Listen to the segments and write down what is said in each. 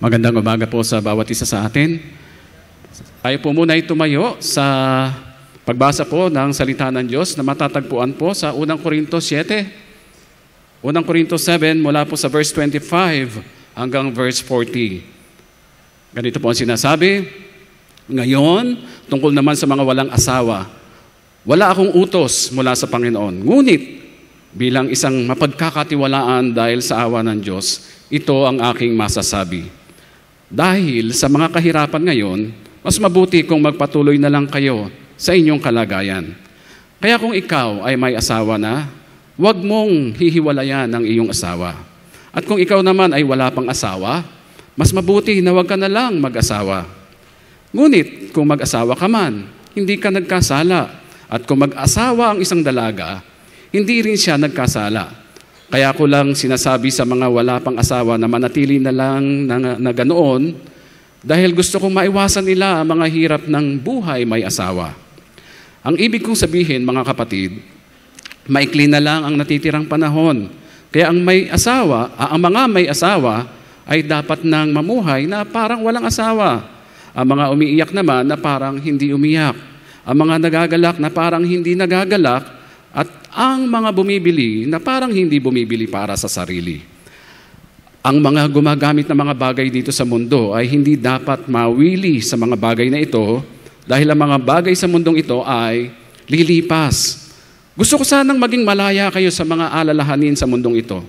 Magandang umaga po sa bawat isa sa atin. Tayo po muna ay tumayo sa pagbasa po ng salita ng Diyos na matatagpuan po sa 1 Korintos 7. 1 Korintos 7 mula po sa verse 25 hanggang verse 40. Ganito po ang sinasabi. Ngayon, tungkol naman sa mga walang asawa, wala akong utos mula sa Panginoon. Ngunit, bilang isang mapagkakatiwalaan dahil sa awa ng Diyos, ito ang aking masasabi. Dahil sa mga kahirapan ngayon, mas mabuti kung magpatuloy na lang kayo sa inyong kalagayan. Kaya kung ikaw ay may asawa na, huwag mong hihiwalayan ang iyong asawa. At kung ikaw naman ay wala pang asawa, mas mabuti na huwag ka na lang mag-asawa. Ngunit kung mag-asawa ka man, hindi ka nagkasala. At kung mag-asawa ang isang dalaga, hindi rin siya nagkasala. Kaya ko lang sinasabi sa mga wala pang asawa na manatili na lang na ganoon dahil gusto kong maiwasan nila ang mga hirap ng buhay may asawa. Ang ibig kong sabihin, mga kapatid, maikli na lang ang natitirang panahon. Kaya ang mga may asawa ay dapat nang mamuhay na parang walang asawa. Ang mga umiiyak naman na parang hindi umiyak. Ang mga nagagalak na parang hindi nagagalak. At ang mga bumibili na parang hindi bumibili para sa sarili. Ang mga gumagamit ng mga bagay dito sa mundo ay hindi dapat mawili sa mga bagay na ito dahil ang mga bagay sa mundong ito ay lilipas. Gusto ko sanang maging malaya kayo sa mga alalahanin sa mundong ito.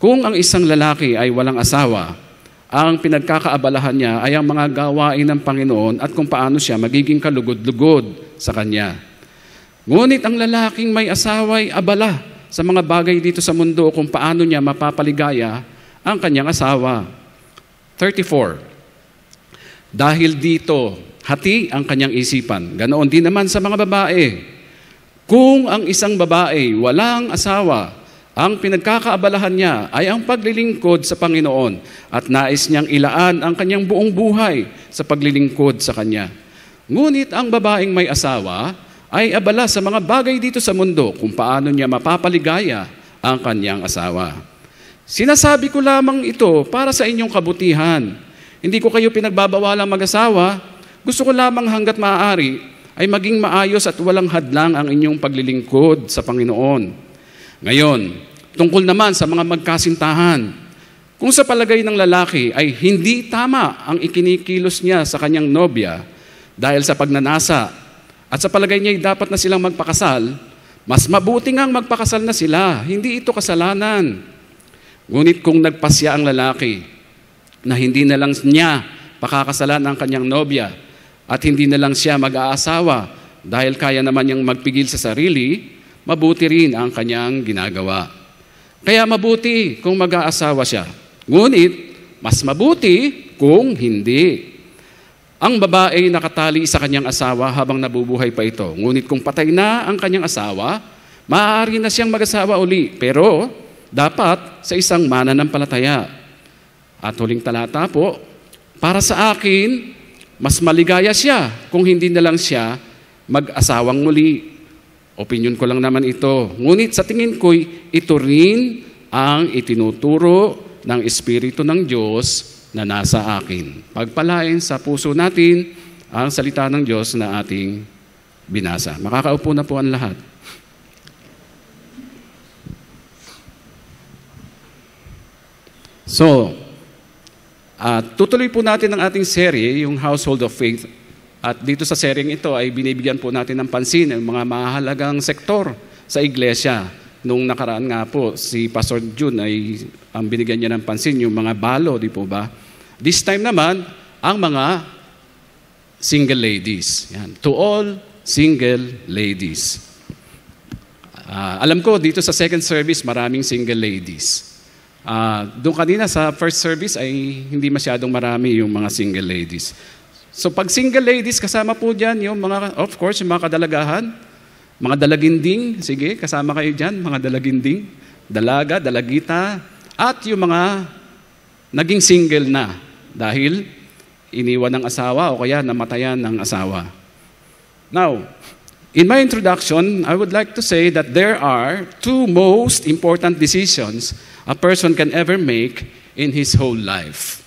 Kung ang isang lalaki ay walang asawa, ang pinagkakaabalahan niya ay ang mga gawain ng Panginoon at kung paano siya magiging kalugod-lugod sa Kanya. Ngunit ang lalaking may asawa ay abala sa mga bagay dito sa mundo kung paano niya mapapaligaya ang kanyang asawa. 34. Dahil dito, hati ang kanyang isipan. Ganoon din naman sa mga babae. Kung ang isang babae walang asawa, ang pinagkakaabalahan niya ay ang paglilingkod sa Panginoon at nais niyang ilaan ang kanyang buong buhay sa paglilingkod sa Kanya. Ngunit ang babaeng may asawa ay abala sa mga bagay dito sa mundo kung paano niya mapapaligaya ang kanyang asawa. Sinasabi ko lamang ito para sa inyong kabutihan. Hindi ko kayo pinagbabawalang mag-asawa. Gusto ko lamang hanggat maaari ay maging maayos at walang hadlang ang inyong paglilingkod sa Panginoon. Ngayon, tungkol naman sa mga magkasintahan, kung sa palagay ng lalaki ay hindi tama ang ikinikilos niya sa kanyang nobya dahil sa pagnanasa, at sa palagay niya dapat na silang magpakasal, mas mabuti ngang magpakasal na sila. Hindi ito kasalanan. Ngunit kung nagpasya ang lalaki na hindi na lang niya pakakasalan ang kanyang nobya at hindi na lang siya mag-aasawa dahil kaya naman niyang magpigil sa sarili, mabuti rin ang kanyang ginagawa. Kaya mabuti kung mag-aasawa siya. Ngunit mas mabuti kung hindi. Ang babae nakatali sa kanyang asawa habang nabubuhay pa ito. Ngunit kung patay na ang kanyang asawa, maaari na siyang mag-asawa uli. Pero dapat sa isang mananampalataya. At huling talata po, para sa akin, mas maligaya siya kung hindi na lang siya mag-asawang muli. Opinyon ko lang naman ito. Ngunit sa tingin ko'y ito rin ang itinuturo ng Espiritu ng Diyos na nasa akin. Pagpalain sa puso natin ang salita ng Diyos na ating binasa. Makakaupo na po ang lahat. So, tutuloy po natin ang ating serye, yung Household of Faith. At dito sa seryeng ito ay binibigyan po natin ng pansin ang mga mahalagang sektor sa iglesia. Nung nakaraan nga po, si Pastor June ay ang binigyan niya ng pansin, yung mga balo, di po ba? This time naman, ang mga single ladies. Yan. To all single ladies. Alam ko, dito sa second service, maraming single ladies. Doon kanina sa first service ay hindi masyadong marami yung mga single ladies. So pag single ladies, kasama po dyan yung mga, of course, yung mga kadalagahan, mga dalaginding, sige, kasama kayo dyan, mga dalaginding, dalaga, dalagita, at yung mga naging single na dahil iniwan ng asawa o kaya namatayan ng asawa. Now, in my introduction, I would like to say that there are two most important decisions a person can ever make in his whole life.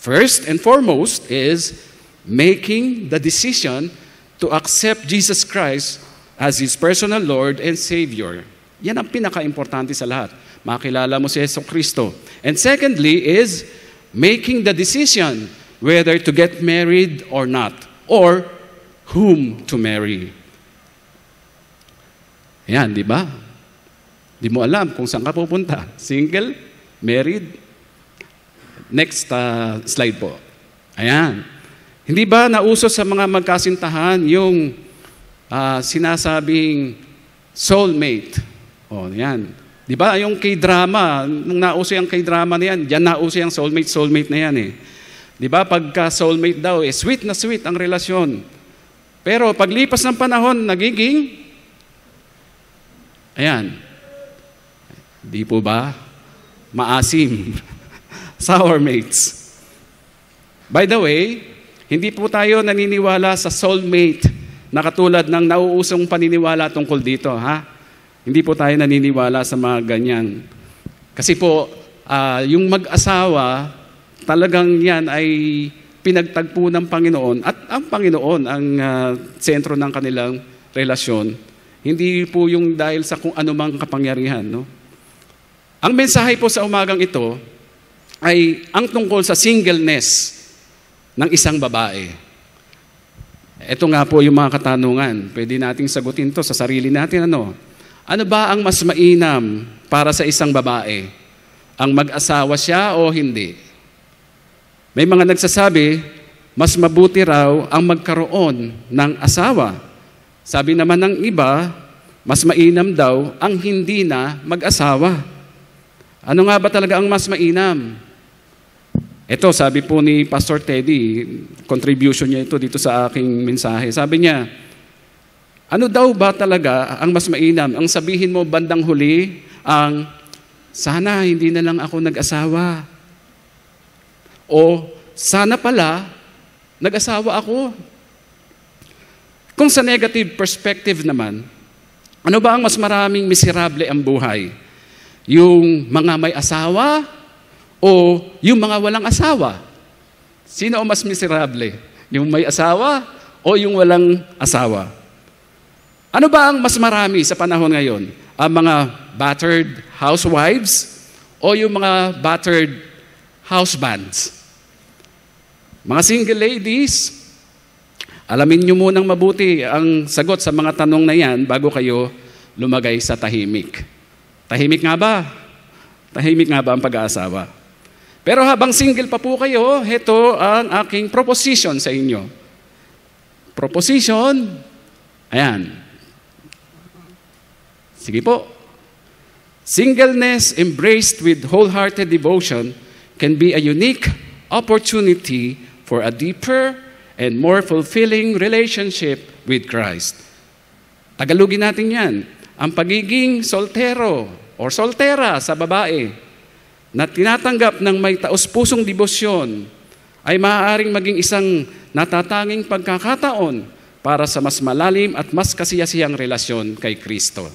First and foremost is making the decision to accept Jesus Christ as his personal Lord and Savior. Yan ang pinaka-importante sa lahat. Makilala mo si Jesucristo. And secondly is making the decision whether to get married or not, or whom to marry. Yan, di ba? Di mo alam kung saan ka pupunta. Single, married. Next slide po. Ayan. Hindi ba nauso sa mga magkasintahan yung sinasabing soulmate? O, yan. Di ba yung K-drama, nung nauso yung K-drama na yan, dyan nauso yung soulmate na yan eh. Di ba pagka soulmate daw, sweet na sweet ang relasyon. Pero paglipas ng panahon, nagiging, ayan, di po ba? Maasim. Sour mates. By the way, hindi po tayo naniniwala sa soulmate na katulad ng nauusong paniniwala tungkol dito, ha? Hindi po tayo naniniwala sa mga ganyan. Kasi po, yung mag-asawa, talagang yan ay pinagtagpo ng Panginoon at ang Panginoon ang sentro ng kanilang relasyon. Hindi po yung dahil sa kung anumang kapangyarihan. No? Ang mensahe po sa umagang ito ay ang tungkol sa singleness ng isang babae. Ito nga po yung mga katanungan. Pwede nating sagutin to sa sarili natin. Ano ba ang mas mainam para sa isang babae? Ang mag-asawa siya o hindi? May mga nagsasabi, mas mabuti raw ang magkaroon ng asawa. Sabi naman ng iba, mas mainam daw ang hindi na mag-asawa. Ano nga ba talaga ang mas mainam? Ito, sabi po ni Pastor Teddy, contribution niya ito dito sa aking mensahe. Sabi niya, ano daw ba talaga ang mas mainam? Ang sabihin mo bandang huli, sana hindi na lang ako nag-asawa. O sana pala, nag-asawa ako. Kung sa negative perspective naman, ano ba ang mas maraming miserable ang buhay? Yung mga may asawa o yung mga walang asawa? Sino ang mas miserable? Yung may asawa o yung walang asawa? Ano ba ang mas marami sa panahon ngayon? Ang mga battered housewives o yung mga battered husbands? Mga single ladies, alamin nyo munang mabuti ang sagot sa mga tanong na yan bago kayo lumagay sa tahimik. Tahimik nga ba? Tahimik nga ba ang pag-aasawa? Pero habang single pa po kayo, heto ang aking proposition sa inyo. Proposition, ayan. Sige po. Singleness embraced with wholehearted devotion can be a unique opportunity for a deeper and more fulfilling relationship with Christ. Tagalogin natin yan. Ang pagiging soltero o soltera sa babae na tinatanggap ng may taos-pusong debosyon ay maaaring maging isang natatanging pagkakataon para sa mas malalim at mas kasiyasiyang relasyon kay Kristo.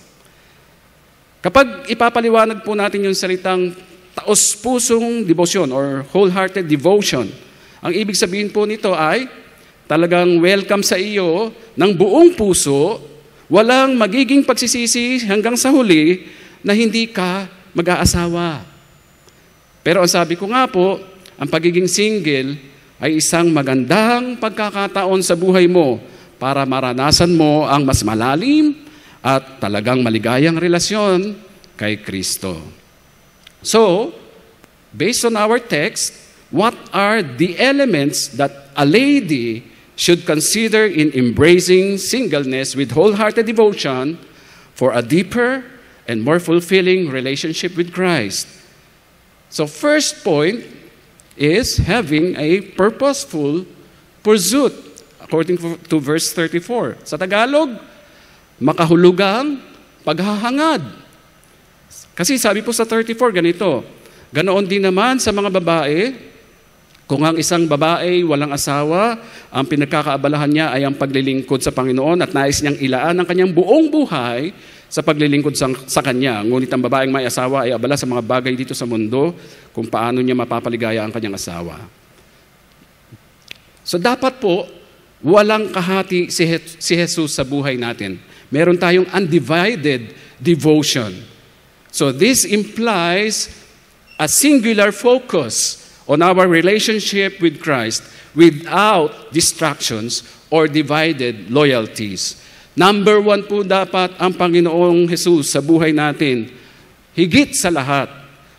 Kapag ipapaliwanag po natin yung salitang taos-pusong devotion or wholehearted devotion, ang ibig sabihin po nito ay talagang welcome sa iyo ng buong puso, walang magiging pagsisisi hanggang sa huli na hindi ka mag-aasawa. Pero ang sabi ko nga po, ang pagiging single ay isang magandang pagkakataon sa buhay mo para maranasan mo ang mas malalim at talagang maligayang relasyon kay Kristo. So, based on our text, what are the elements that a lady should consider in embracing singleness with wholehearted devotion for a deeper and more fulfilling relationship with Christ? So, first point is having a purposeful pursuit, according to verse 34. Sa Tagalog, makahulugang paghahangad. Kasi sabi po sa 34, ganito, ganoon din naman sa mga babae, kung ang isang babae walang asawa, ang pinagkakaabalahan niya ay ang paglilingkod sa Panginoon at nais niyang ilaan ang kanyang buong buhay sa paglilingkod sa Kanya. Ngunit ang babaeng may asawa ay abala sa mga bagay dito sa mundo kung paano niya mapapaligaya ang kanyang asawa. So dapat po, walang kahati si Jesus sa buhay natin. Meron tayong undivided devotion. So this implies a singular focus on our relationship with Christ without distractions or divided loyalties. Number 1 po dapat ang Panginoong Jesus sa buhay natin. Higit sa lahat.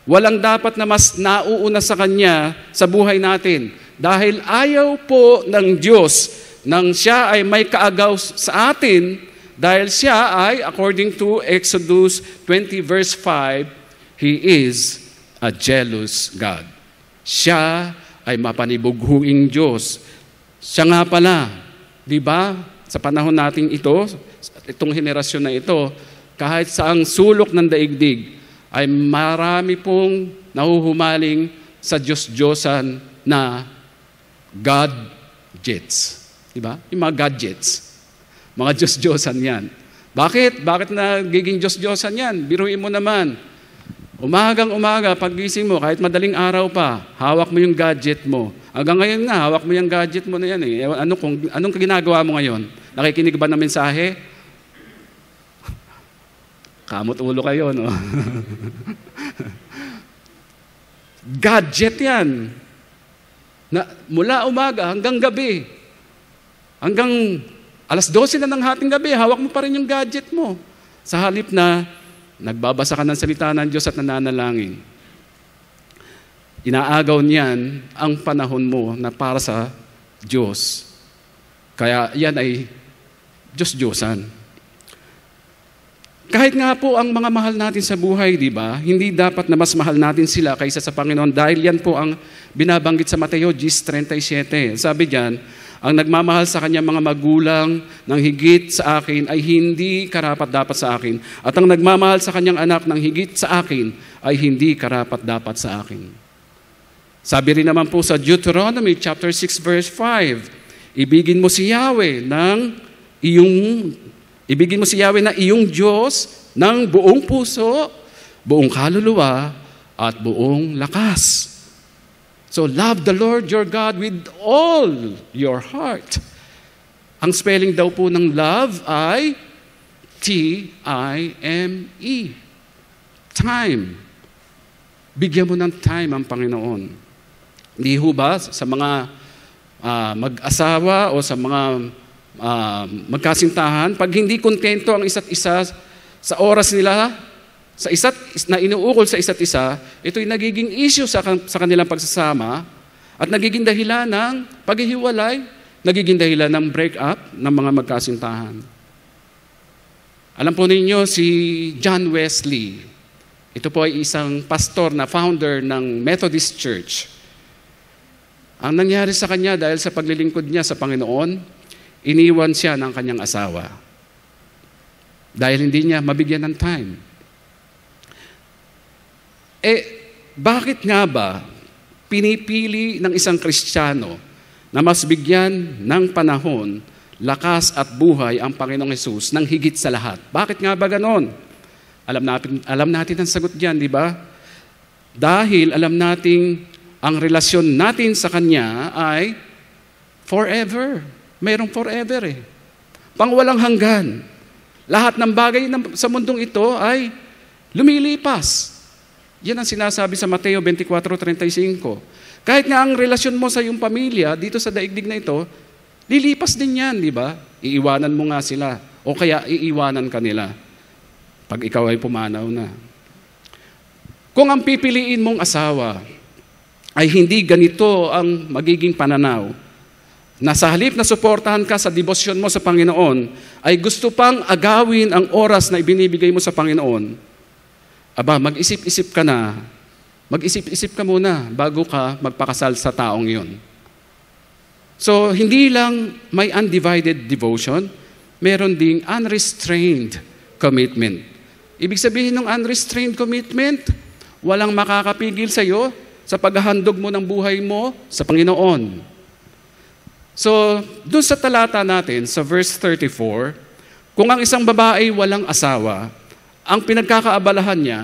Walang dapat na mas nauuna sa Kanya sa buhay natin. Dahil ayaw po ng Diyos nang siya ay may kaagaw sa atin, dahil siya ay, according to Exodus 20 verse 5, He is a jealous God. Siya ay mapanibughuing Diyos. Siya nga pala, di ba, sa panahon nating ito, itong henerasyon na ito, kahit sa ang sulok ng daigdig, ay marami pong nahuhumaling sa Diyos-Diyosan na gadgets. Diba? Yung mga gadgets. Mga Diyos-Diyosan yan. Bakit? Bakit nagiging Diyos-Diyosan yan? Biruin mo naman. Umagang-umaga, paggising mo, kahit madaling araw pa, hawak mo yung gadget mo. Hanggang ngayon nga, hawak mo yung gadget mo na yan. Eh. Anong ginagawa mo ngayon? Nakikinig ba ng mensahe? Kamot ulo kayo, no? Gadget yan. Mula umaga hanggang gabi. Hanggang alas 12 na ng hating gabi, hawak mo pa rin yung gadget mo. Sa halip na nagbabasa ka ng salita ng Diyos at nananalangin. Inaagaw niyan ang panahon mo na para sa Diyos. Kaya yan ay Diyos-Diyosan. Kahit nga po ang mga mahal natin sa buhay, di ba? Hindi dapat na mas mahal natin sila kaysa sa Panginoon dahil yan po ang binabanggit sa Mateo 10:37. Sabi diyan, ang nagmamahal sa kanyang mga magulang ng higit sa akin ay hindi karapat-dapat sa akin. At ang nagmamahal sa kanyang anak ng higit sa akin ay hindi karapat-dapat sa akin. Sabi rin naman po sa Deuteronomy chapter 6 verse 5, ibigin mo si Yahweh na iyong Diyos ng buong puso, buong kaluluwa, at buong lakas. So, love the Lord your God with all your heart. Ang spelling daw po ng love ay T-I-M-E. Time. Bigyan mo ng time ang Panginoon. Hindi ho ba sa mga mag-asawa o sa mga magkasintahan, pag hindi kontento ang isa't isa sa oras nila, na inuukol sa isa't isa, ito'y nagiging issue sa kanilang pagsasama at nagiging dahilan ng paghihiwalay, nagiging dahilan ng break-up ng mga magkasintahan. Alam po ninyo, si John Wesley, ito po ay isang pastor na founder ng Methodist Church. Ang nangyari sa kanya dahil sa paglilingkod niya sa Panginoon, iniwan siya ng kanyang asawa. Dahil hindi niya mabigyan ng time. Bakit nga ba pinipili ng isang Kristiyano na mas bigyan ng panahon, lakas at buhay ang Panginoong Hesus ng higit sa lahat? Bakit nga ba ganon? Alam natin ang sagot diyan, di ba? Dahil alam nating ang relasyon natin sa Kanya ay forever. Mayroong forever eh. Pangwalang hanggan. Lahat ng bagay sa mundong ito ay lumilipas. Yan ang sinasabi sa Mateo 24:35. Kahit nga ang relasyon mo sa iyong pamilya dito sa daigdig na ito, lilipas din yan, di ba? Iiwanan mo nga sila. O kaya iiwanan ka nila pag ikaw ay pumanaw na. Kung ang pipiliin mong asawa ay hindi ganito ang magiging pananaw, na sa halip na suportahan ka sa debosyon mo sa Panginoon, ay gusto pang agawin ang oras na ibinibigay mo sa Panginoon, mag-isip-isip ka na. Mag-isip-isip ka muna bago ka magpakasal sa taong yun. So, hindi lang may undivided devotion, meron ding unrestrained commitment. Ibig sabihin ng unrestrained commitment, walang makakapigil sa iyo sa paghahandog mo ng buhay mo sa Panginoon. So, doon sa talata natin, sa verse 34, kung ang isang babae walang asawa, ang pinagkakaabalahan niya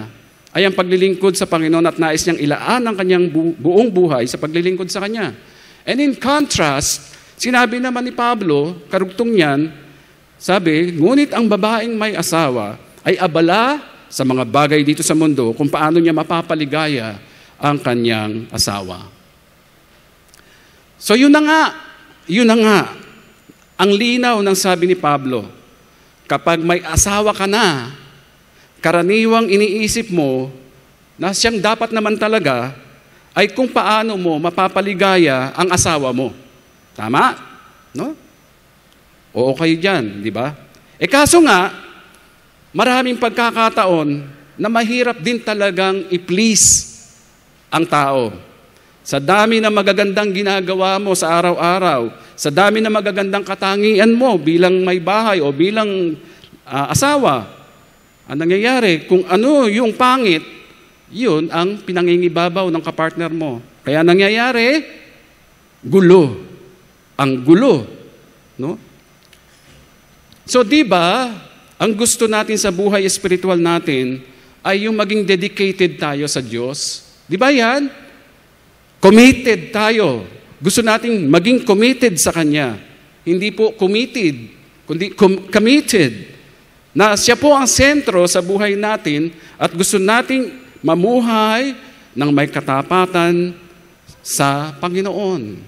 ay ang paglilingkod sa Panginoon at nais niyang ilaan ang kanyang buong buhay sa paglilingkod sa Kanya. And in contrast, sinabi naman ni Pablo, karugtong niyan, sabi, ngunit ang babaeng may asawa ay abala sa mga bagay dito sa mundo kung paano niya mapapaligaya ang kanyang asawa. So yun na nga, ang linaw ng sabi ni Pablo, kapag may asawa ka na, karaniwang iniisip mo na siyang dapat naman talaga ay kung paano mo mapapaligaya ang asawa mo. Tama? No? Oo kayo dyan, di ba? Kaso nga, maraming pagkakataon na mahirap din talagang i-please ang tao. Sa dami ng magagandang ginagawa mo sa araw-araw, sa dami ng magagandang katangian mo bilang may bahay o bilang asawa, ang nangyayari, kung ano yung pangit, yun ang pinangingibabaw ng kapartner mo. Kaya nangyayari, gulo. Ang gulo. No? So di ba, ang gusto natin sa buhay espiritual natin ay yung maging dedicated tayo sa Diyos. Di ba yan? Committed tayo. Gusto nating maging committed sa Kanya. Hindi po committed, kundi committed. Na siya po ang sentro sa buhay natin at gusto nating mamuhay ng may katapatan sa Panginoon.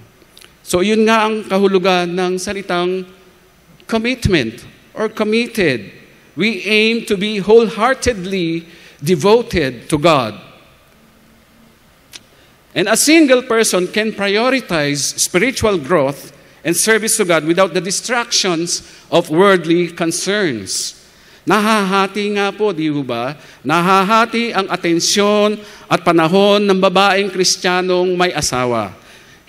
So yun nga ang kahulugan ng salitang commitment or committed. We aim to be wholeheartedly devoted to God. And a single person can prioritize spiritual growth and service to God without the distractions of worldly concerns. Nahahati nga po, di ba? Nahahati ang atensyon at panahon ng babaeng Kristiyanong may asawa.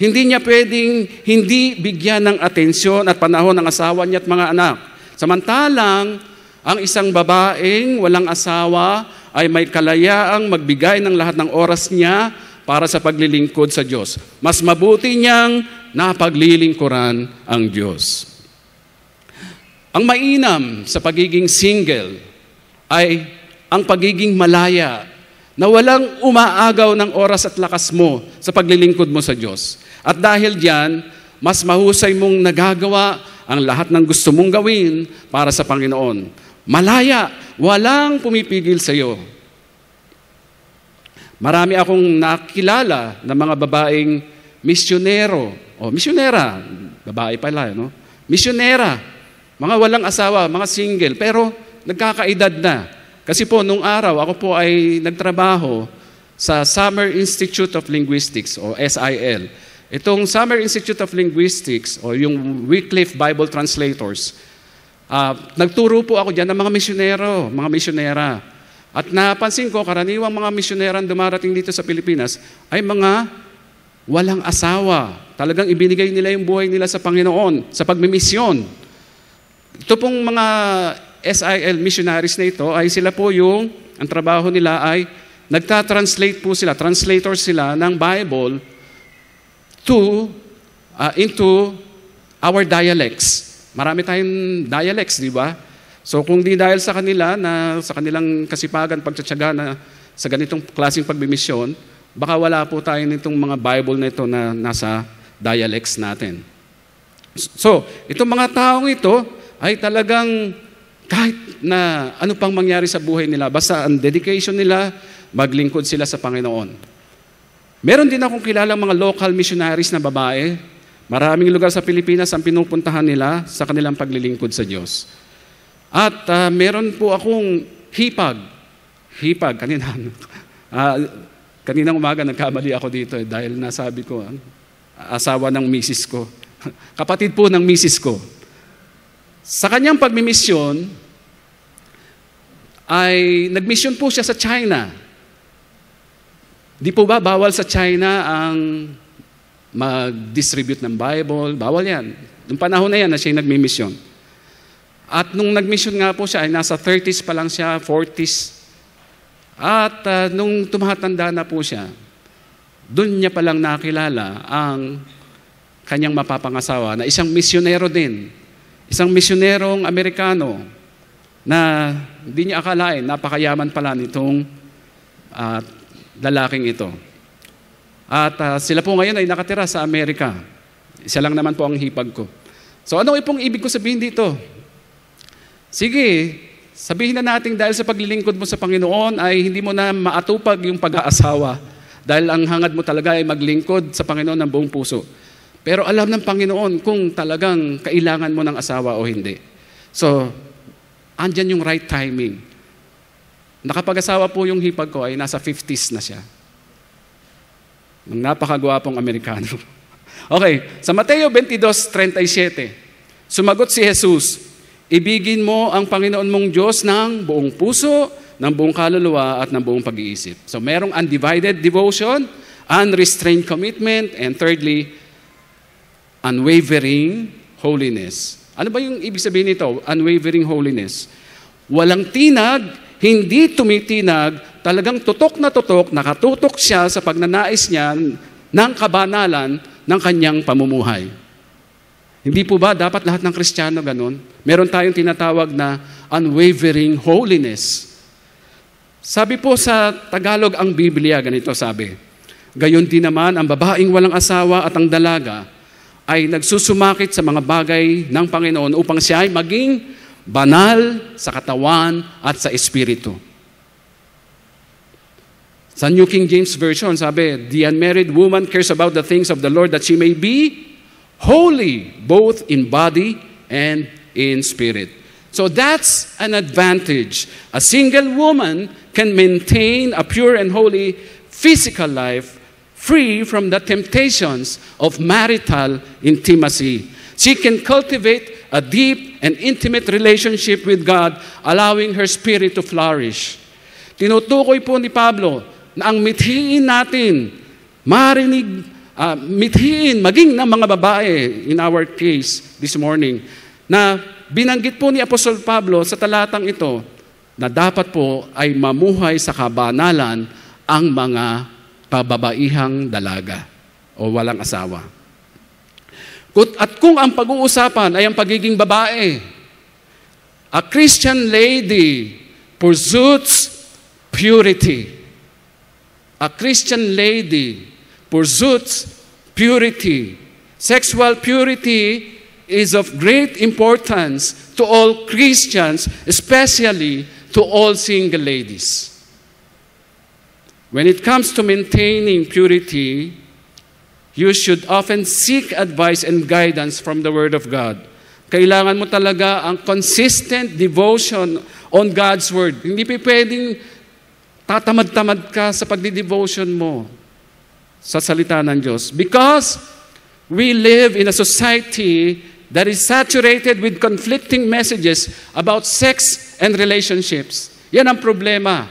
Hindi niya pwedeng hindi bigyan ng atensyon at panahon ng asawa niya at mga anak. Samantalang, ang isang babaeng walang asawa ay may kalayaang magbigay ng lahat ng oras niya para sa paglilingkod sa Diyos. Mas mabuti niyang napaglilingkuran ang Diyos. Ang mainam sa pagiging single ay ang pagiging malaya na walang umaagaw ng oras at lakas mo sa paglilingkod mo sa Diyos. At dahil diyan, mas mahusay mong nagagawa ang lahat ng gusto mong gawin para sa Panginoon. Malaya, walang pumipigil sa iyo. Marami akong nakilala na mga babaeng misyonero o misyonera, babae pala, no? Misyonera. Mga walang asawa, mga single, pero nagkakaedad na. Kasi po, nung araw, ako po ay nagtrabaho sa Summer Institute of Linguistics o SIL. Itong Summer Institute of Linguistics o yung Wycliffe Bible Translators, nagturo po ako dyan ng mga misyonero, mga misyonera. At napansin ko, karaniwang mga misyonerang dumarating dito sa Pilipinas ay mga walang asawa. Talagang ibinigay nila yung buhay nila sa Panginoon, sa pagmimisyon. Ito pong mga SIL missionaries na ito ay sila po ang trabaho nila ay nagta-translate po sila, translators sila ng Bible into our dialects. Marami tayong dialects, di ba? So kung di dahil sa kanila, sa kanilang kasipagan, pagtsatsaga na sa ganitong klaseng pagbimisyon, baka wala po tayo nitong mga Bible na ito na nasa dialects natin. So, itong mga taong ito, ay talagang kahit na ano pang mangyari sa buhay nila, basta ang dedication nila, maglingkod sila sa Panginoon. Meron din akong kilalang mga local missionaries na babae. Maraming lugar sa Pilipinas ang pinupuntahan nila sa kanilang paglilingkod sa Diyos. At meron po akong hipag, kaninang umaga nagkamali ako dito dahil nasabi ko, asawa ng misis ko. Kapatid po ng misis ko. Sa kanyang pagmimisyon, ay nagmisyon po siya sa China. Di po ba bawal sa China ang mag-distribute ng Bible? Bawal yan. Noong panahon na yan na siya nagmimisyon. At nung nagmisyon nga po siya, ay nasa 30s pa lang siya, 40s. At nung tumatanda na po siya, doon niya palang nakilala ang kanyang mapapangasawa na isang misyonero din. Isang misyonerong Amerikano na hindi niya akalain, napakayaman pala nitong lalaking ito. At sila po ngayon ay nakatira sa Amerika. Isa lang naman po ang hipag ko. So ano pong ibig ko sabihin dito? Sige, sabihin na natin dahil sa paglilingkod mo sa Panginoon ay hindi mo na maatupag yung pag-aasawa. Dahil ang hangad mo talaga ay maglingkod sa Panginoon ng buong puso. Pero alam ng Panginoon kung talagang kailangan mo ng asawa o hindi. So, andyan yung right timing. Nakapag-asawa po yung hipag ko ay nasa 50s na siya. Ng napakagwapong Amerikano. Okay, sa Mateo 22:37, sumagot si Jesus, ibigin mo ang Panginoon mong Diyos ng buong puso, ng buong kaluluwa at ng buong pag-iisip. So merong undivided devotion, unrestrained commitment, and thirdly, unwavering holiness. Ano ba yung ibig sabihin nito? Unwavering holiness. Walang tinag, hindi tumitinag, talagang tutok na tutok, nakatutok siya sa pagnanais niya ng kabanalan ng kanyang pamumuhay. Hindi po ba dapat lahat ng Kristiyano ganun? Meron tayong tinatawag na unwavering holiness. Sabi po sa Tagalog ang Biblia, ganito sabi, gayon din naman ang babaeng walang asawa at ang dalaga ay nagsusumakit sa mga bagay ng Panginoon upang siya ay maging banal sa katawan at sa espiritu. Sa New King James Version, sabi, the unmarried woman cares about the things of the Lord that she may be holy, both in body and in spirit. So that's an advantage. A single woman can maintain a pure and holy physical life free from the temptations of marital intimacy. She can cultivate a deep and intimate relationship with God, allowing her spirit to flourish. Tinutukoy po ni Pablo na ang mithiin natin, mithiin, maging ng mga babae, in our case this morning, na binanggit po ni Apostol Pablo sa talatang ito na dapat po ay mamuhay sa kabanalan ang mga pababaihang dalaga o walang asawa. At kung ang pag-uusapan ay ang pagiging babae, a Christian lady pursues purity. A Christian lady pursues purity. Sexual purity is of great importance to all Christians, especially to all single ladies. When it comes to maintaining purity, you should often seek advice and guidance from the Word of God. Kailangan mo talaga ang consistent devotion on God's Word. Hindi pa pwedeng tatamad-tamad ka sa pagdi-devotion mo sa salita ng Diyos. Because we live in a society that is saturated with conflicting messages about sex and relationships. Yan ang problema.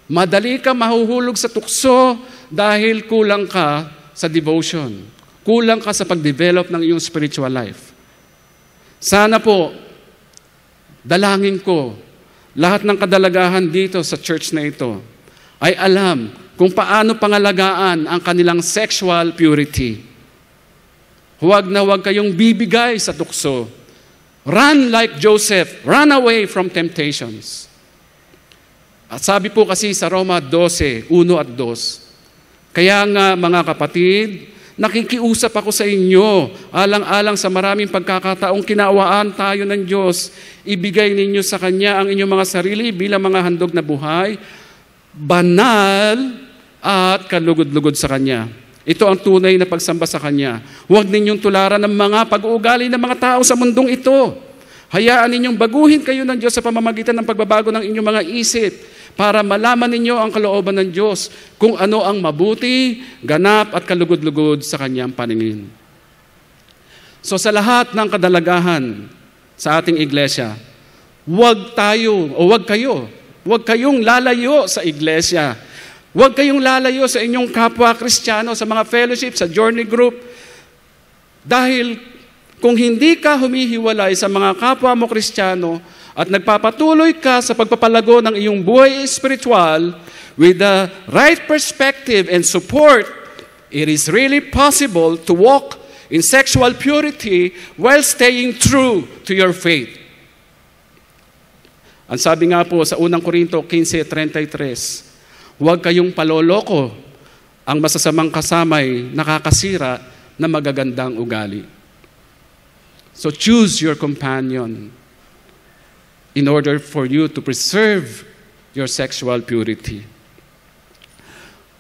Madali ka mahuhulog sa tukso dahil kulang ka sa devotion. Kulang ka sa pag-develop ng iyong spiritual life. Sana po, dalangin ko, lahat ng kadalagahan dito sa church na ito ay alam kung paano pangalagaan ang kanilang sexual purity. Huwag na huwag kayong bibigay sa tukso. Run like Joseph. Run away from temptations. At sabi po kasi sa Roma 12, 1 at 2, kaya nga mga kapatid, nakikiusap ako sa inyo, alang-alang sa maraming pagkakataong kinawaan tayo ng Diyos, ibigay ninyo sa Kanya ang inyong mga sarili bilang mga handog na buhay, banal at kalugod-lugod sa Kanya. Ito ang tunay na pagsamba sa Kanya. Huwag ninyong tularan ng mga pag-uugali ng mga tao sa mundong ito. Hayaan ninyong baguhin kayo ng Diyos sa pamamagitan ng pagbabago ng inyong mga isip para malaman ninyo ang kalooban ng Diyos kung ano ang mabuti, ganap at kalugod-lugod sa Kanyang paningin. So sa lahat ng kadalagahan sa ating iglesia, huwag kayong lalayo sa iglesia. Huwag kayong lalayo sa inyong kapwa Kristiyano, sa mga fellowship, sa journey group. Dahil kung hindi ka humihiwalay sa mga kapwa mo Kristiyano at nagpapatuloy ka sa pagpapalago ng iyong buhay espiritual with the right perspective and support, it is really possible to walk in sexual purity while staying true to your faith. Ang sabi nga po sa 1 Corinto 15:33, huwag kayong paloloko. Ang masasamang kasamay nakakasira na magagandang ugali. So choose your companion in order for you to preserve your sexual purity.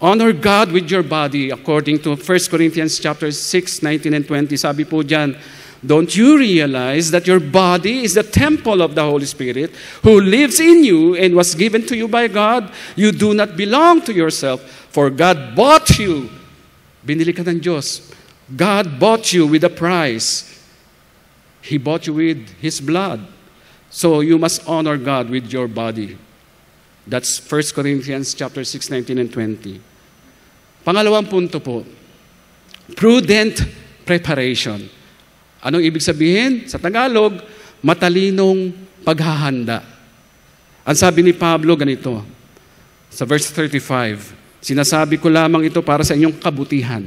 Honor God with your body according to 1 Corinthians chapter 6, 19 and 20. Sabi po dyan, don't you realize that your body is the temple of the Holy Spirit who lives in you and was given to you by God? You do not belong to yourself, for God bought you. Binili ka ng Diyos. God bought you with a price. He bought you with His blood. So you must honor God with your body. That's 1 Corinthians chapter 6, 19 and 20. Pangalawang punto po, prudent preparation. Anong ibig sabihin? Sa Tagalog, matalinong paghahanda. Ang sabi ni Pablo ganito, sa verse 35, sinasabi ko lamang ito para sa inyong kabutihan.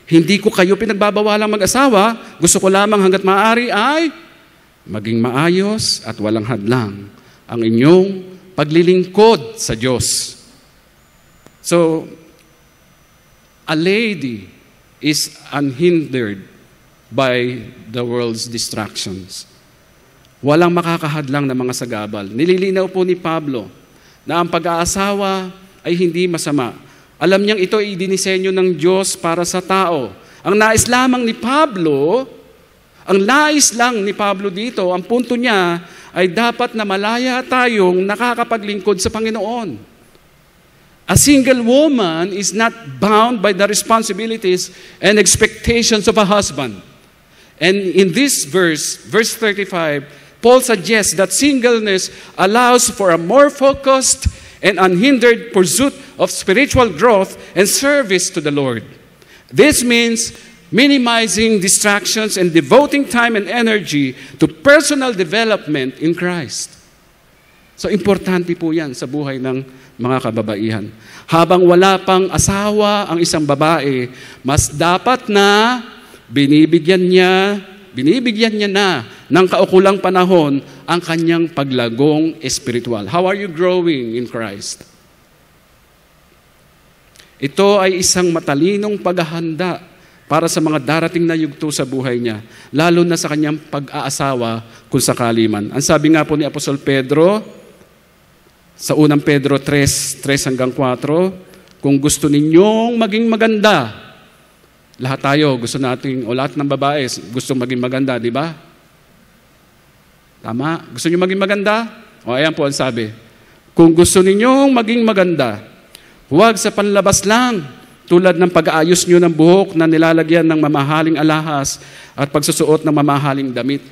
Hindi ko kayo pinagbabawalang mag-asawa, gusto ko lamang hanggat maaari ay maging maayos at walang hadlang ang inyong paglilingkod sa Diyos. So, a lady is unhindered by the world's distractions. Walang makakahadlang na mga sagabal. Nililinaw po ni Pablo na ang pag-aasawa ay hindi masama. Alam niyang ito ay dinisenyo ng Diyos para sa tao. Ang nais lamang ni Pablo, ang nais lang ni Pablo dito, ang punto niya ay dapat na malaya tayong nakakapaglingkod sa Panginoon. A single woman is not bound by the responsibilities and expectations of a husband. And in this verse 35, Paul suggests that singleness allows for a more focused and unhindered pursuit of spiritual growth and service to the Lord. This means minimizing distractions and devoting time and energy to personal development in Christ. So, importante po yan sa buhay ng mga kababaihan. Habang wala pang asawa ang isang babae, mas dapat na binibigyan niya na ng kaukulang panahon ang kanyang paglagong espiritual. How are you growing in Christ? Ito ay isang matalinong paghahanda para sa mga darating na yugto sa buhay niya, lalo na sa kanyang pag-aasawa kung sakali man. Ang sabi nga po ni Apostol Pedro, sa unang Pedro 3 hanggang 4, kung gusto ninyong maging maganda, lahat tayo gusto nating, o lahat ng babae gusto maging maganda, di ba? Tama? Gusto niyo maging maganda? O ayan po ang sabi, kung gusto ninyong maging maganda, huwag sa panlabas lang, tulad ng pag-aayos nyo ng buhok na nilalagyan ng mamahaling alahas at pagsusuot ng mamahaling damit.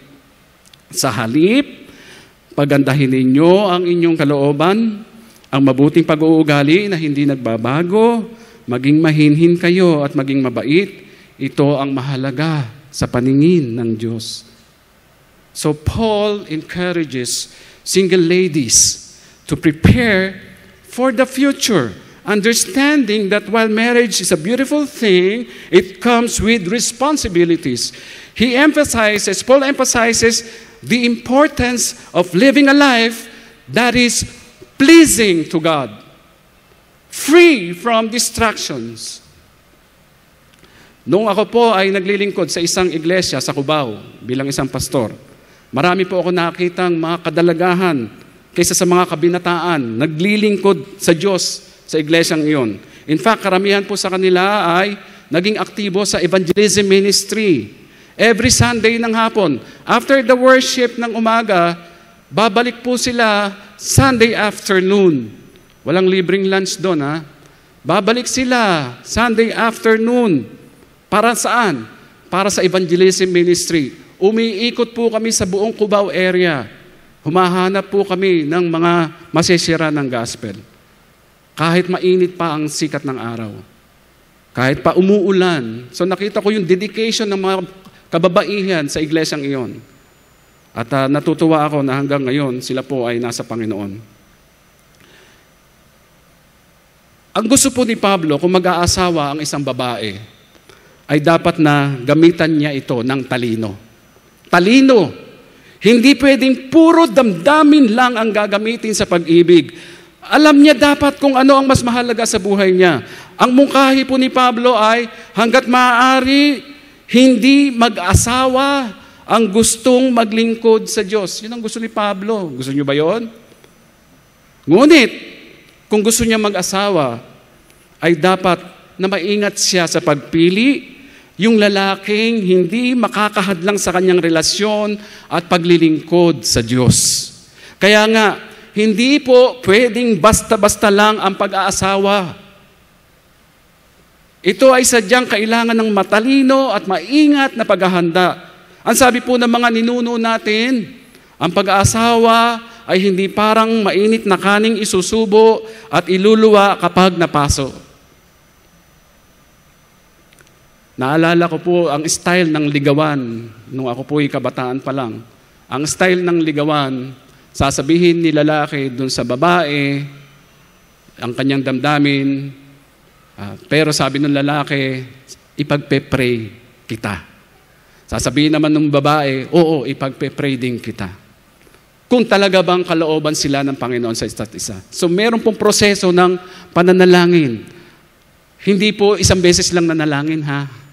Sa halip, pagandahin ninyo ang inyong kalooban, ang mabuting pag-uugali na hindi nagbabago, maging mahinhin kayo at maging mabait. Ito ang mahalaga sa paningin ng Diyos. So Paul encourages single ladies to prepare for the future, understanding that while marriage is a beautiful thing, it comes with responsibilities. Paul emphasizes the importance of living a life that is pleasing to God, free from distractions. Noong ako po ay naglilingkod sa isang iglesia sa Cubao bilang isang pastor, marami po ako nakitang mga kadalagahan kaysa sa mga kabinataan, naglilingkod sa Diyos sa iglesyang iyon. In fact, karamihan po sa kanila ay naging aktibo sa evangelism ministry. Every Sunday ng hapon, after the worship ng umaga, babalik po sila Sunday afternoon. Walang libreng lunch doon, ha? Babalik sila Sunday afternoon. Para saan? Para sa evangelism ministry. Umiikot po kami sa buong Cubao area. Humahanap po kami ng mga masisira ng gospel. Kahit mainit pa ang sikat ng araw. Kahit pa umuulan. So nakita ko yung dedication ng mga kababaihan sa iglesyang iyon. At natutuwa ako na hanggang ngayon sila po ay nasa Panginoon. Ang gusto po ni Pablo kung mag-aasawa ang isang babae ay dapat na gamitan niya ito ng talino. Talino! Hindi pwedeng puro damdamin lang ang gagamitin sa pag-ibig. Alam niya dapat kung ano ang mas mahalaga sa buhay niya. Ang mungkahi po ni Pablo ay hanggat maaari, Hindi mag-asawa ang gustong maglingkod sa Diyos. Yun ang gusto ni Pablo. Gusto niyo ba yun? Ngunit, kung gusto niya mag-asawa, ay dapat na maingat siya sa pagpili, yung lalaking hindi makakahadlang sa kanyang relasyon at paglilingkod sa Diyos. Kaya nga, hindi po pwedeng basta-basta lang ang pag-aasawa. Ito ay sadyang kailangan ng matalino at maingat na paghahanda. Ang sabi po ng mga ninuno natin, ang pag-aasawa ay hindi parang mainit na kaning isusubo at iluluwa kapag napaso. Naalala ko po ang style ng ligawan nung ako po'y kabataan pa lang. Ang style ng ligawan, sasabihin ni lalaki dun sa babae, ang kanyang damdamin, pero sabi ng lalaki, ipagpe-pray kita. Sasabihin naman ng babae, oo, ipagpe-pray din kita. Kung talaga bang kalooban sila ng Panginoon sa isa't isa. So meron pong proseso ng pananalangin. Hindi po isang beses lang nanalangin, ha?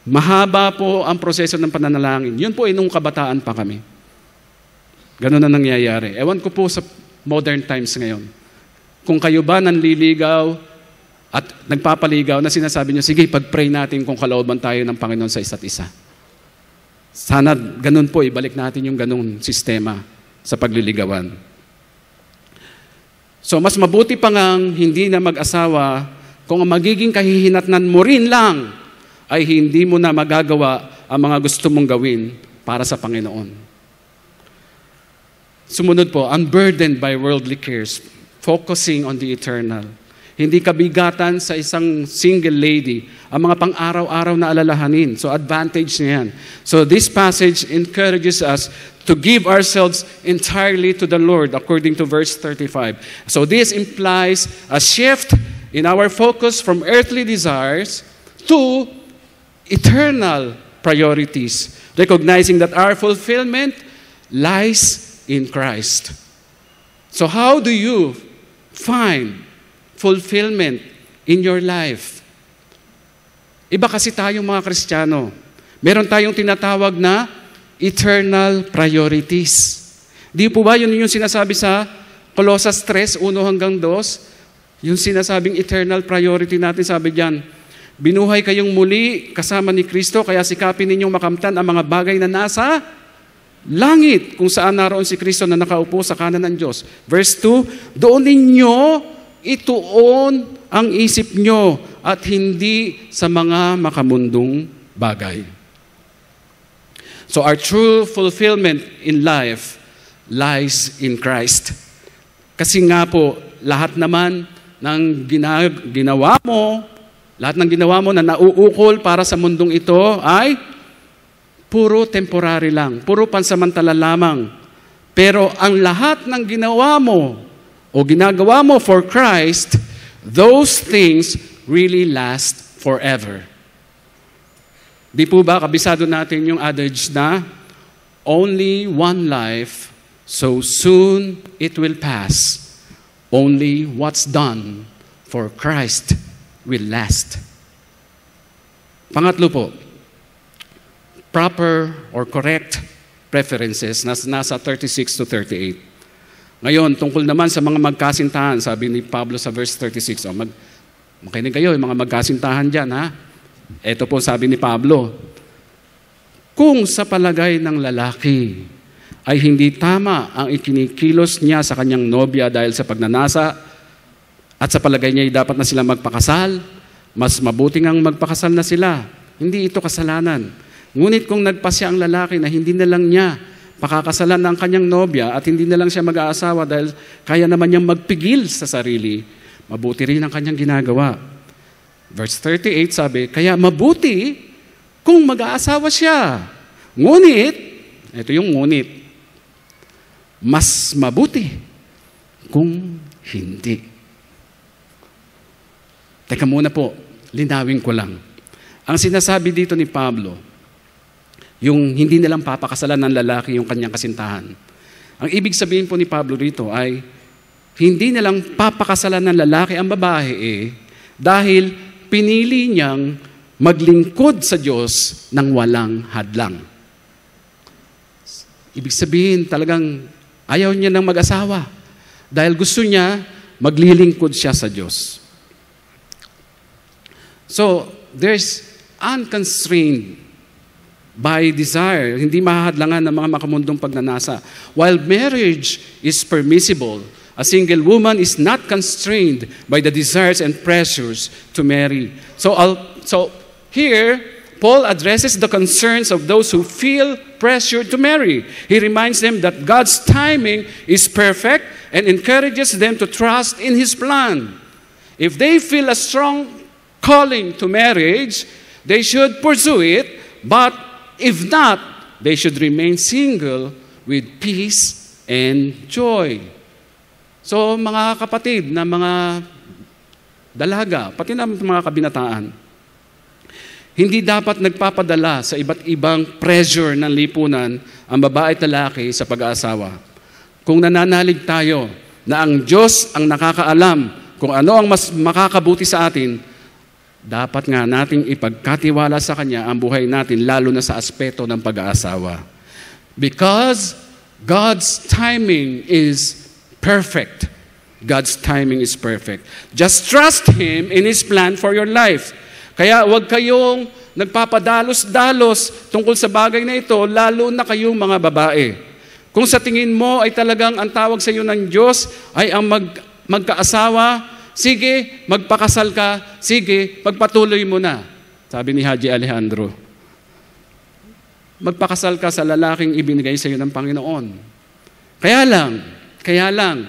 Mahaba po ang proseso ng pananalangin. Yun po ay nung kabataan pa kami. Ganun na nangyayari. Ewan ko po sa modern times ngayon. Kung kayo ba nanliligaw at nagpapaligaw na sinasabi nyo, sige, pag-pray natin kung kalooban tayo ng Panginoon sa isa't isa. Sana ganun po, ibalik natin yung ganun sistema sa pagliligawan. So mas mabuti pa ngang hindi na mag-asawa kung ang magiging kahihinatnan mo rin lang ay hindi mo na magagawa ang mga gusto mong gawin para sa Panginoon. Sumunod po, unburdened by worldly cares, focusing on the eternal. Hindi kabigatan sa isang single lady ang mga pang-araw-araw na alalahanin. So advantage niya yan. So this passage encourages us to give ourselves entirely to the Lord according to verse 35. So this implies a shift in our focus from earthly desires to eternal priorities, recognizing that our fulfillment lies in Christ. So how do you find fulfillment in your life? Iba kasi tayong mga Kristiyano. Meron tayong tinatawag na eternal priorities. Di po ba yun yung sinasabi sa Colossus 3, 1 hanggang 2? Yung sinasabing eternal priority natin, sabi diyan, binuhay kayong muli kasama ni Kristo, kaya sikapin ninyong makamtan ang mga bagay na nasa langit, kung saan naroon si Kristo na nakaupo sa kanan ng Diyos. Verse 2, doon ninyo ituon ang isip nyo at hindi sa mga makamundong bagay. So our true fulfillment in life lies in Christ. Kasi nga po, lahat naman ng ginawa mo, lahat ng ginawa mo na nauukol para sa mundong ito ay puro temporary lang, puro pansamantala lamang. Pero ang lahat ng ginawa mo o ginagawa mo for Christ, those things really last forever. Di po ba kabisado natin yung adage na only one life, so soon it will pass. Only what's done for Christ will last. Pangatlo po, proper or correct preferences, nasa 36 to 38. Ngayon, tungkol naman sa mga magkasintahan, sabi ni Pablo sa verse 36, makinig kayo, yung mga magkasintahan dyan, ha? Ito po sabi ni Pablo, kung sa palagay ng lalaki ay hindi tama ang ikinikilos niya sa kanyang nobya dahil sa pagnanasa at sa palagay niya ay dapat na sila magpakasal, mas mabuting ang magpakasal na sila. Hindi ito kasalanan. Ngunit kung nagpasya ang lalaki na hindi na lang niya pakakasalan ng kanyang nobya at hindi na lang siya mag-aasawa dahil kaya naman niyang magpigil sa sarili, mabuti rin ang kanyang ginagawa. Verse 38 sabi, kaya mabuti kung mag-aasawa siya. Ngunit, ito yung ngunit, mas mabuti kung hindi. Teka muna po, linawin ko lang. Ang sinasabi dito ni Pablo, yung hindi nilang papakasalan ng lalaki yung kanyang kasintahan. Ang ibig sabihin po ni Pablo rito ay, hindi nilang papakasalan ng lalaki ang babae dahil pinili niyang maglingkod sa Diyos ng walang hadlang. Ibig sabihin, talagang ayaw niya ng mag-asawa dahil gusto niya maglilingkod siya sa Diyos. So, there's unconstrained by desire, hindi mahahadlangan ng mga makamundong pagnanasa. While marriage is permissible, a single woman is not constrained by the desires and pressures to marry. So here, Paul addresses the concerns of those who feel pressured to marry. He reminds them that God's timing is perfect and encourages them to trust in His plan. If they feel a strong calling to marriage, they should pursue it, but if not, they should remain single with peace and joy. So, mga kapatid na mga dalaga, pati na mga kabinataan, hindi dapat nagpapadala sa iba't ibang pressure ng lipunan ang babae at lalaki sa pag-aasawa. Kung nananalig tayo na ang Diyos ang nakakaalam kung ano ang mas makakabuti sa atin, dapat nga nating ipagkatiwala sa Kanya ang buhay natin, lalo na sa aspeto ng pag-aasawa. Because God's timing is perfect. God's timing is perfect. Just trust Him in His plan for your life. Kaya huwag kayong nagpapadalos-dalos tungkol sa bagay na ito, lalo na kayong mga babae. Kung sa tingin mo ay talagang ang tawag sa iyo ng Diyos ay ang magkaasawa, sige, magpakasal ka, sige, pagpatuloy mo na. Sabi ni Haji Alejandro, magpakasal ka sa lalaking ibinigay sa iyo ng Panginoon. Kaya lang,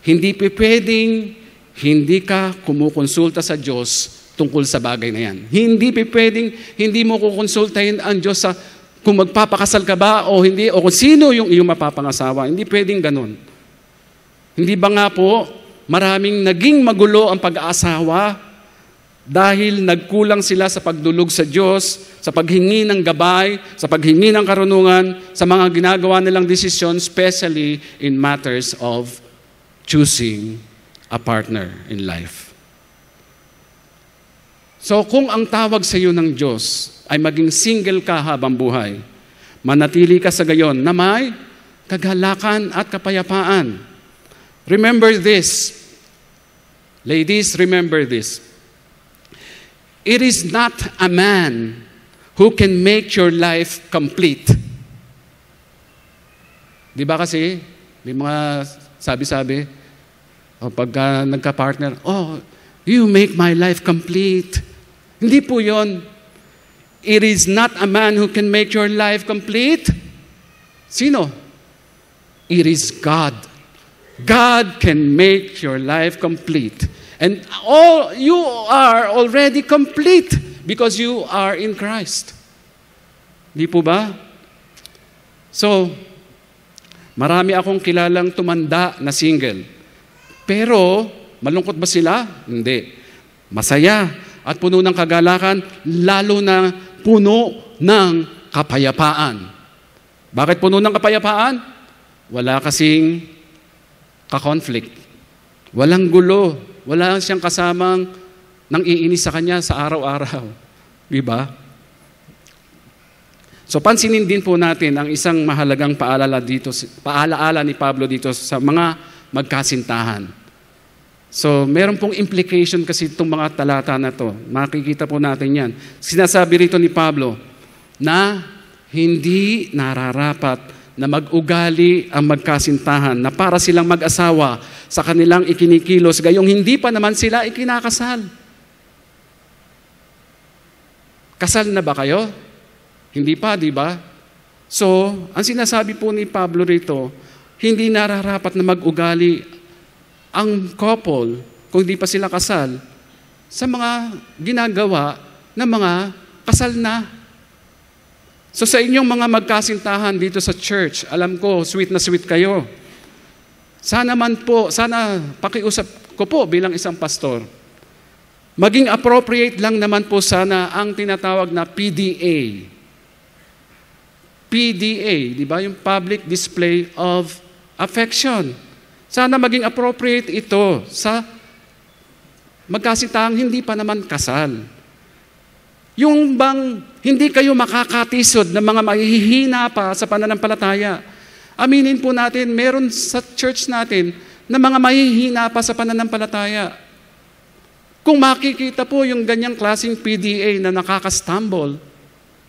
hindi pwedeng hindi ka kumukonsulta sa Diyos tungkol sa bagay na yan. Hindi pwedeng hindi mo kukonsultahin ang Diyos sa kung magpapakasal ka ba o hindi, o kung sino yung iyong mapapangasawa. Hindi pwedeng ganun. Hindi ba nga po, maraming naging magulo ang pag-aasawa dahil nagkulang sila sa pagdulog sa Diyos, sa paghingi ng gabay, sa paghingi ng karunungan, sa mga ginagawa nilang desisyon, especially in matters of choosing a partner in life. So kung ang tawag sa iyo ng Diyos ay maging single ka habang buhay, manatili ka sa gayon na may kagalakan at kapayapaan. Remember this. Ladies, remember this. It is not a man who can make your life complete. Di ba kasi, may mga sabi-sabi, pagka nagka-partner, you make my life complete. Hindi po yon. It is not a man who can make your life complete. Sino? It is God. God can make your life complete. And you are already complete because you are in Christ. Di po ba? So, marami akong kilalang tumanda na single. Pero, malungkot ba sila? Hindi. Masaya at puno ng kagalakan, lalo na puno ng kapayapaan. Bakit puno ng kapayapaan? Wala kasing ka-conflict. Walang gulo. Wala siyang kasamang nang iinis sa kanya sa araw-araw. Diba? So pansinin din po natin ang isang mahalagang paalaala ni Pablo dito sa mga magkasintahan. So meron pong implication kasi itong mga talata na to. Makikita po natin yan. Sinasabi rito ni Pablo na hindi nararapat na mag-ugali ang magkasintahan na para silang mag-asawa sa kanilang ikinikilos gayong hindi pa naman sila ikinakasal. Kasal na ba kayo? Hindi pa, di ba? So, ang sinasabi po ni Pablo rito, hindi nararapat na mag-ugali ang couple, kung hindi pa sila kasal, sa mga ginagawa ng mga kasal na. So sa inyong mga magkasintahan dito sa church, alam ko, sweet na sweet kayo. Sana pakiusap ko po bilang isang pastor, maging appropriate lang naman po sana ang tinatawag na PDA. PDA, di ba? Yung Public Display of Affection. Sana maging appropriate ito sa magkasintahang hindi pa naman kasal. Yung bang hindi kayo makakatisod ng mga mahihina pa sa pananampalataya. Aminin po natin, meron sa church natin na mga mahihina pa sa pananampalataya. Kung makikita po yung ganyang klaseng PDA na nakakastumble,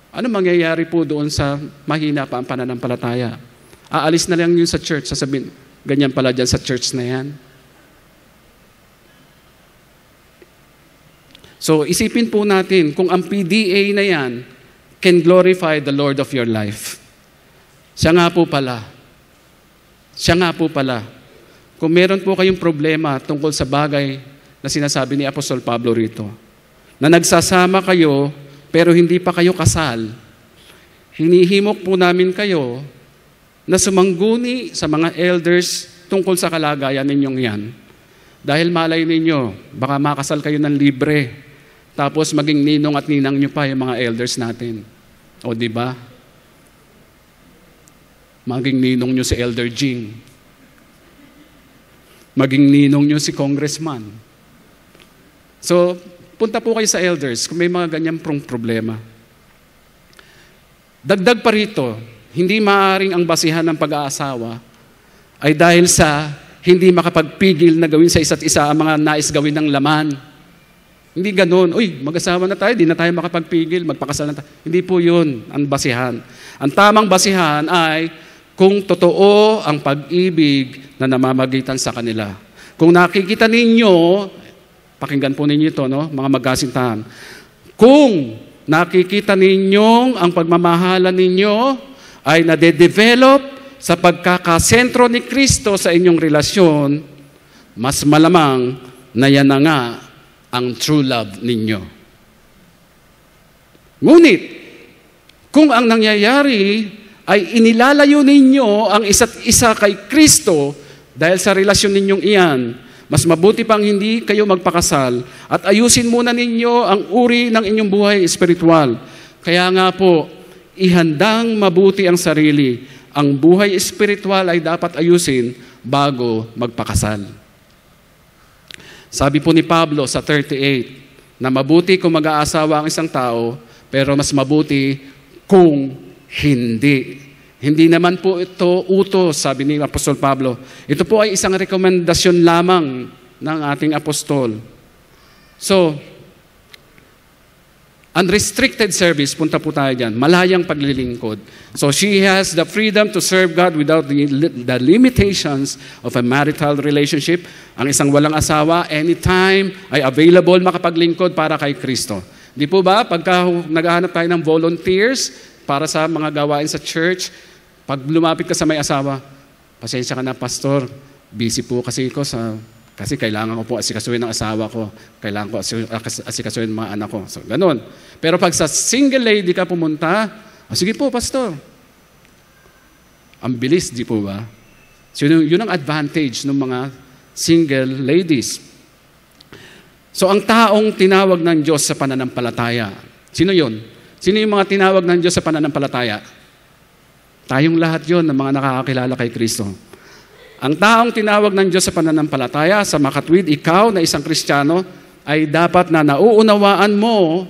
ano mangyayari po doon sa mahina pa ang pananampalataya? Aalis na lang yun sa church, sasabihin, ganyan pala dyan sa church na yan. So, isipin po natin kung ang PDA na yan can glorify the Lord of your life. Siya nga po pala. Kung meron po kayong problema tungkol sa bagay na sinasabi ni Apostol Pablo rito, na nagsasama kayo pero hindi pa kayo kasal, hinihimok po namin kayo na sumangguni sa mga elders tungkol sa kalagayan ninyong yan. Dahil malay ninyo, baka makasal kayo ng libre. Tapos maging ninong at ninang nyo pa yung mga elders natin. O di ba? Maging ninong nyo si Elder Jing. Maging ninong nyo si Congressman. So, punta po kayo sa elders kung may mga ganyang problema. Dagdag pa rito, hindi maaaring ang basihan ng pag-aasawa ay dahil sa hindi makapagpigil na gawin sa isa't isa ang mga nais gawin ng laman. Hindi ganun, uy, mag-asawa na tayo, di na tayo makapagpigil, magpakasal na tayo. Hindi po yun ang basihan. Ang tamang basihan ay kung totoo ang pag-ibig na namamagitan sa kanila. Kung nakikita ninyo, pakinggan po ninyo ito, no, mga magkasintahan. Kung nakikita ninyong ang pagmamahalan ninyo ay nade-develop sa pagkakasentro ni Kristo sa inyong relasyon, mas malamang na yan na nga ang true love ninyo. Ngunit, kung ang nangyayari ay inilalayo ninyo ang isa't isa kay Kristo dahil sa relasyon ninyong iyan, mas mabuti pang hindi kayo magpakasal at ayusin muna ninyo ang uri ng inyong buhay espiritual. Kaya nga po, ihandang mabuti ang sarili. Ang buhay espiritual ay dapat ayusin bago magpakasal. Sabi po ni Pablo sa 38, na mabuti kung mag-aasawa ang isang tao, pero mas mabuti kung hindi. Hindi naman po ito utos, sabi ni Apostol Pablo. Ito po ay isang rekomendasyon lamang ng ating apostol. So, unrestricted service, punta po tayo dyan. Malayang paglilingkod. So she has the freedom to serve God without the limitations of a marital relationship. Ang isang walang asawa, anytime ay available makapaglingkod para kay Kristo. Di po ba, pagka naghahanap tayo ng volunteers para sa mga gawain sa church, pag lumapit ka sa may asawa, pasensya ka na, pastor, busy po kasi ko kasi kailangan ko po asikasuhin ng asawa ko. Kailangan ko asikasuhin ng mga anak ko. So, ganun. Pero pag sa single lady ka pumunta, sige po, pastor. Ang bilis, di po ba? So, yun ang advantage ng mga single ladies. So, ang taong tinawag ng Diyos sa pananampalataya. Sino yun? Sino yung mga tinawag ng Diyos sa pananampalataya? Tayong lahat yun ng mga nakakakilala kay Kristo. Ang taong tinawag ng Diyos sa pananampalataya, sa makatwid, ikaw na isang Kristiyano, ay dapat na nauunawaan mo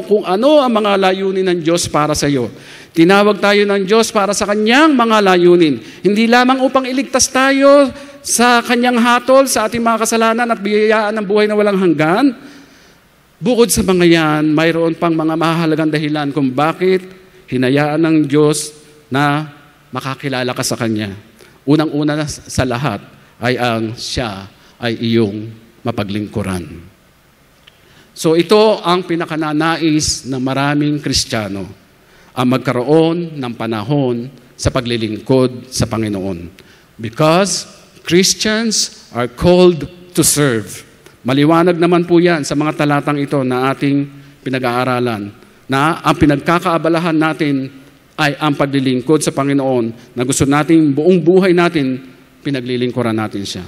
kung ano ang mga layunin ng Diyos para sa iyo. Tinawag tayo ng Diyos para sa Kanyang mga layunin. Hindi lamang upang iligtas tayo sa Kanyang hatol, sa ating mga kasalanan at biyayaan ng buhay na walang hanggan. Bukod sa mga yan, mayroon pang mga mahalagang dahilan kung bakit hinayaan ng Diyos na makakilala ka sa Kanya. Unang-una sa lahat ay ang siya ay iyong mapaglingkuran. So ito ang pinakananais ng maraming Kristiyano, ang magkaroon ng panahon sa paglilingkod sa Panginoon. Because Christians are called to serve. Maliwanag naman po yan sa mga talatang ito na ating pinag-aaralan, na ang pinagkakaabalahan natin ay ang paglilingkod sa Panginoon na gusto nating buong buhay natin, pinaglilingkuran natin siya.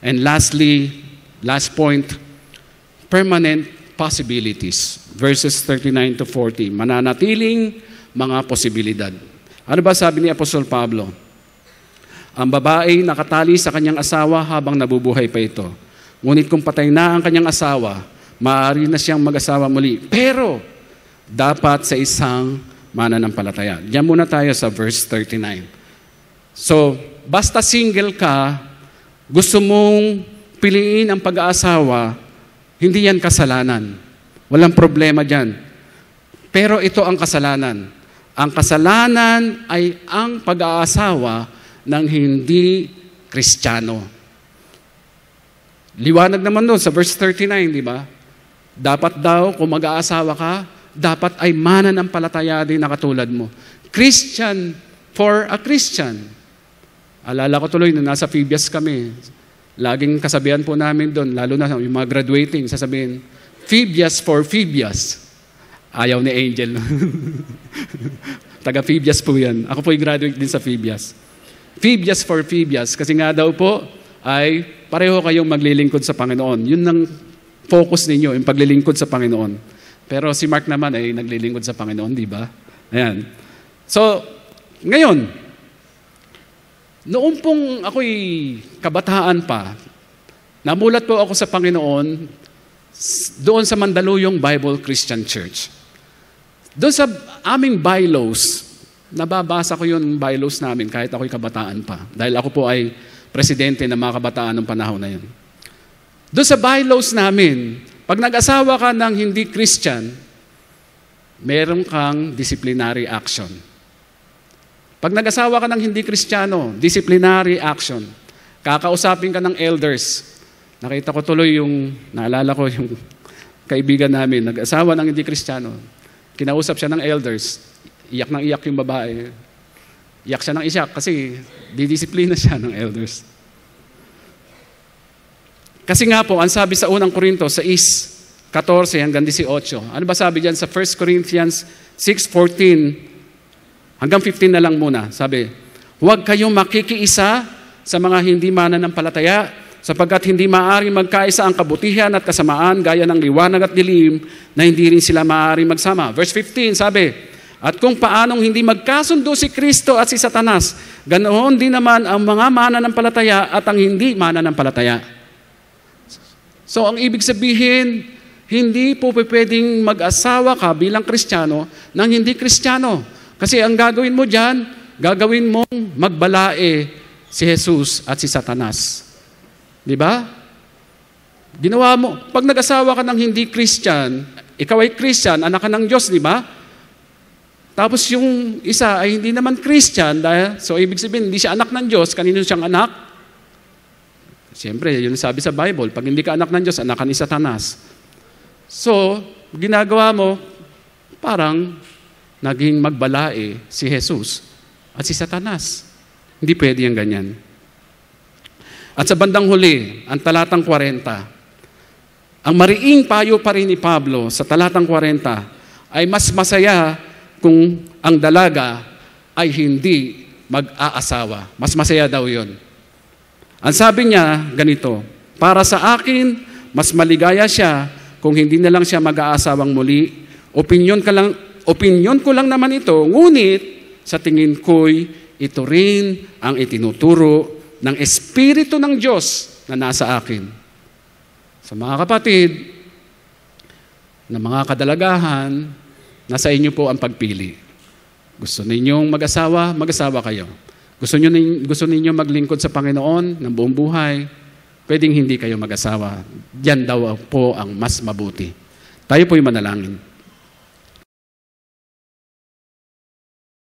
And lastly, last point, permanent possibilities. Verses 39 to 40. Mananatiling mga posibilidad. Ano ba sabi ni Apostol Pablo? Ang babae nakatali sa kanyang asawa habang nabubuhay pa ito. Ngunit kung patay na ang kanyang asawa, maaari na siyang mag-asawa muli. Pero, dapat sa isang mananampalataya. Diyan muna tayo sa verse 39. So, basta single ka, gusto mong piliin ang pag-aasawa, hindi yan kasalanan. Walang problema dyan. Pero ito ang kasalanan. Ang kasalanan ay ang pag-aasawa ng hindi Kristiyano. Liwanag naman doon sa verse 39, di ba? Dapat daw, kung mag-aasawa ka, dapat ay mananampalataya din na katulad mo. Christian for a Christian. Alala ko tuloy, nung nasa Phoebus kami, laging kasabihan po namin doon, lalo na yung mga graduating, sasabihin, Phoebus for Phoebus. Ayaw ni Angel. Taga Phoebus po yan. Ako po yung graduate din sa Phoebus. Phoebus for Phoebus. Kasi nga daw po, ay pareho kayong maglilingkod sa Panginoon. Yun ang focus ninyo, yung paglilingkod sa Panginoon. Pero si Mark naman ay naglilingkod sa Panginoon, di ba? Ayan. So, ngayon, noong pong ako'y kabataan pa, namulat po ako sa Panginoon doon sa Mandaluyong Bible Christian Church. Doon sa aming bylaws, nababasa ko yung bylaws namin kahit ako'y kabataan pa. Dahil ako po ay presidente ng mga kabataan ng panahon na yun. Doon sa bylaws namin, pag nag-asawa ka ng hindi Christian, meron kang disciplinary action. Pag nag-asawa ka ng hindi Kristiyano, disciplinary action. Kakausapin ka ng elders. Nakita ko tuloy naalala ko yung kaibigan namin, nag-asawa ng hindi Kristiyano. Kinausap siya ng elders. Iyak ng iyak yung babae. Iyak siya ng iyak kasi didisiplina siya ng elders. Kasi nga po, ang sabi sa unang Korinto, sa 14 hanggang 18, ano ba sabi dyan sa 1 Corinthians 6:14 hanggang 15 na lang muna? Sabi, huwag kayong makikiisa sa mga hindi mananampalataya, sapagkat hindi maaari magkaisa ang kabutihan at kasamaan gaya ng liwanag at dilim na hindi rin sila maaari magsama. Verse 15, sabi, at kung paanong hindi magkasundo si Kristo at si Satanas, ganoon din naman ang mga mananampalataya at ang hindi mananampalataya. So, ang ibig sabihin, hindi po pwedeng mag-asawa ka bilang Kristiyano ng hindi Kristiyano. Kasi ang gagawin mo dyan, gagawin mong magbalae si Jesus at si Satanas. Di ba? Ginawa mo, pag nag-asawa ka ng hindi Christian, ikaw ay Christian, anak ka ng Diyos, di ba? Tapos yung isa ay hindi naman Christian, dahil, so ibig sabihin, hindi siya anak ng Diyos, kanino siyang anak? Siyempre, yun sabi sa Bible, pag hindi ka anak ng Diyos, anak ka ni Satanas. So, ginagawa mo, parang naging magbalae si Jesus at si Satanas. Hindi pwede yung ganyan. At sa bandang huli, ang talatang 40, ang mariing payo pa rin ni Pablo sa talatang 40 ay mas masaya kung ang dalaga ay hindi mag-aasawa. Mas masaya daw yun. Ang sabi niya, ganito, para sa akin, mas maligaya siya kung hindi na lang siya mag-aasawang muli. Opinyon ko lang naman ito, ngunit sa tingin ko'y ito rin ang itinuturo ng Espiritu ng Diyos na nasa akin. Sa mga kapatid, na mga kadalagahan, nasa inyo po ang pagpili. Gusto ninyong mag-asawa, mag-asawa kayo. Gusto ninyo maglingkod sa Panginoon ng buong buhay, pwedeng hindi kayo mag-asawa. Diyan daw po ang mas mabuti. Tayo po'y manalangin.